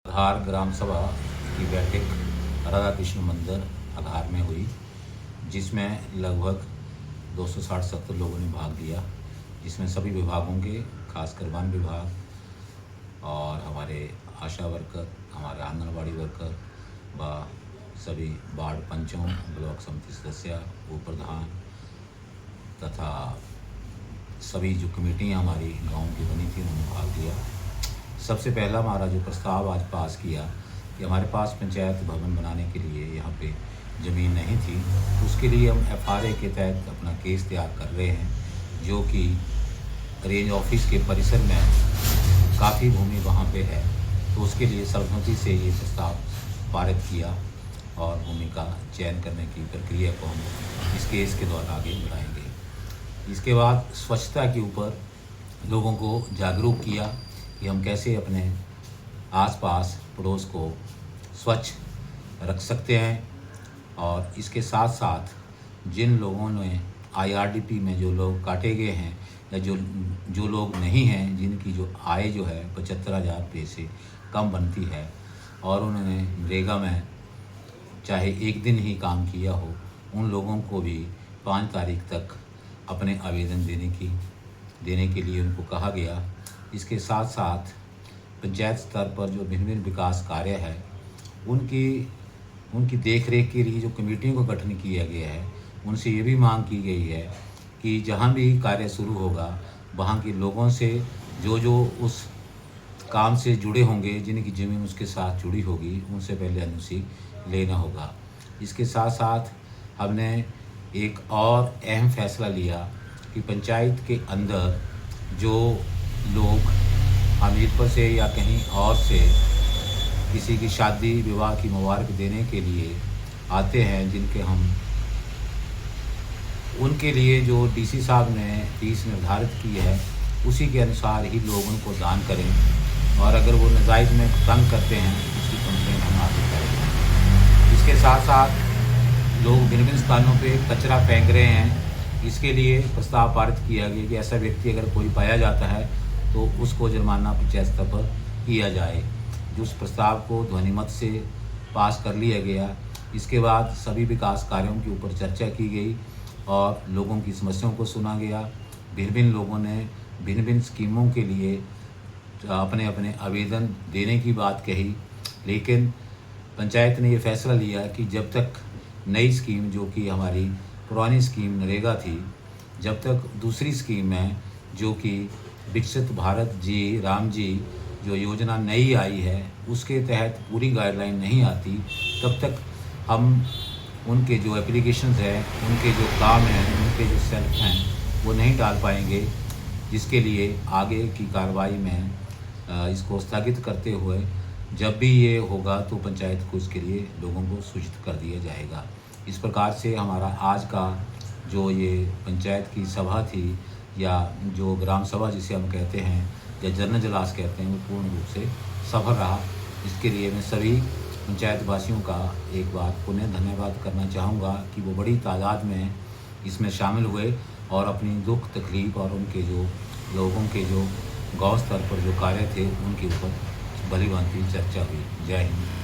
आधार ग्राम सभा की बैठक राधा कृष्ण मंदिर आधार में हुई, जिसमें लगभग 260-70 लोगों ने भाग लिया, जिसमें सभी विभागों के, खासकर वन विभाग और हमारे आशा वर्कर, हमारे आंगनबाड़ी वर्कर व सभी वार्ड पंचों, ब्लॉक समिति सदस्य, उप प्रधान तथा सभी जो कमेटियाँ हमारी गांव की बनी थी उन्होंने भाग लिया। सबसे पहला हमारा जो प्रस्ताव आज पास किया कि हमारे पास पंचायत भवन बनाने के लिए यहाँ पे ज़मीन नहीं थी, तो उसके लिए हम FRA के तहत अपना केस तैयार कर रहे हैं, जो कि रेंज ऑफिस के परिसर में काफ़ी भूमि वहाँ पे है, तो उसके लिए सर्वसम्मति से ये प्रस्ताव पारित किया और भूमि का चयन करने की प्रक्रिया को हम इस केस के द्वारा आगे बढ़ाएंगे। इसके बाद स्वच्छता के ऊपर लोगों को जागरूक किया कि हम कैसे अपने आसपास पड़ोस को स्वच्छ रख सकते हैं, और इसके साथ साथ जिन लोगों ने IRDP में जो लोग काटे गए हैं या जो लोग नहीं हैं, जिनकी जो आय जो है 75,000 रुपये से कम बनती है और उन्होंने नरेगा में चाहे एक दिन ही काम किया हो, उन लोगों को भी 5 तारीख तक अपने आवेदन देने के लिए उनको कहा गया। इसके साथ साथ पंचायत स्तर पर जो भिन्न भिन्न विकास कार्य है उनकी देखरेख के लिए जो कमेटियों का गठन किया गया है, उनसे ये भी मांग की गई है कि जहाँ भी कार्य शुरू होगा वहाँ के लोगों से जो उस काम से जुड़े होंगे, जिनकी ज़मीन उसके साथ जुड़ी होगी, उनसे पहले अनुमति लेना होगा। इसके साथ साथ हमने एक और अहम फैसला लिया कि पंचायत के अंदर जो लोग हमीरपुर से या कहीं और से किसी की शादी विवाह की मुबारक देने के लिए आते हैं, जिनके हम उनके लिए जो DC साहब ने फीस निर्धारित की है उसी के अनुसार ही लोग उनको दान करें, और अगर वो नाजायज़ में तंग करते हैं उसकी कंप्लेंट हम आगे करेंगे। इसके साथ साथ लोग भिन्न भिन्न स्थानों पे कचरा फेंक रहे हैं, इसके लिए प्रस्ताव पारित किया गया कि ऐसा व्यक्ति अगर कोई पाया जाता है तो उसको जुर्माना पंचायत स्तर पर किया जाए। जो उस प्रस्ताव को ध्वनिमत से पास कर लिया गया। इसके बाद सभी विकास कार्यों के ऊपर चर्चा की गई और लोगों की समस्याओं को सुना गया। भिन्न भिन्न लोगों ने भिन्न भिन्न स्कीमों के लिए अपने अपने आवेदन देने की बात कही, लेकिन पंचायत ने ये फैसला लिया कि जब तक नई स्कीम, जो कि हमारी पुरानी स्कीम नरेगा थी, जब तक दूसरी स्कीम है जो कि विकसित भारत जी राम जी जो योजना नई आई है उसके तहत पूरी गाइडलाइन नहीं आती, तब तक हम उनके जो एप्लीकेशंस हैं, उनके जो काम हैं, उनके जो सेल्फ हैं वो नहीं डाल पाएंगे, जिसके लिए आगे की कार्रवाई में इसको स्थगित करते हुए जब भी ये होगा तो पंचायत को इसके लिए लोगों को सूचित कर दिया जाएगा। इस प्रकार से हमारा आज का जो ये पंचायत की सभा थी, या जो ग्राम सभा जिसे हम कहते हैं या जनरल इजलास कहते हैं, वो पूर्ण रूप से सफल रहा। इसके लिए मैं सभी पंचायत वासियों का एक बार पुनः धन्यवाद करना चाहूँगा कि वो बड़ी तादाद में इसमें शामिल हुए और अपनी दुख तकलीफ़ और उनके जो लोगों के जो गांव स्तर पर जो कार्य थे उनके ऊपर भली भांति चर्चा हुई। जय हिंद।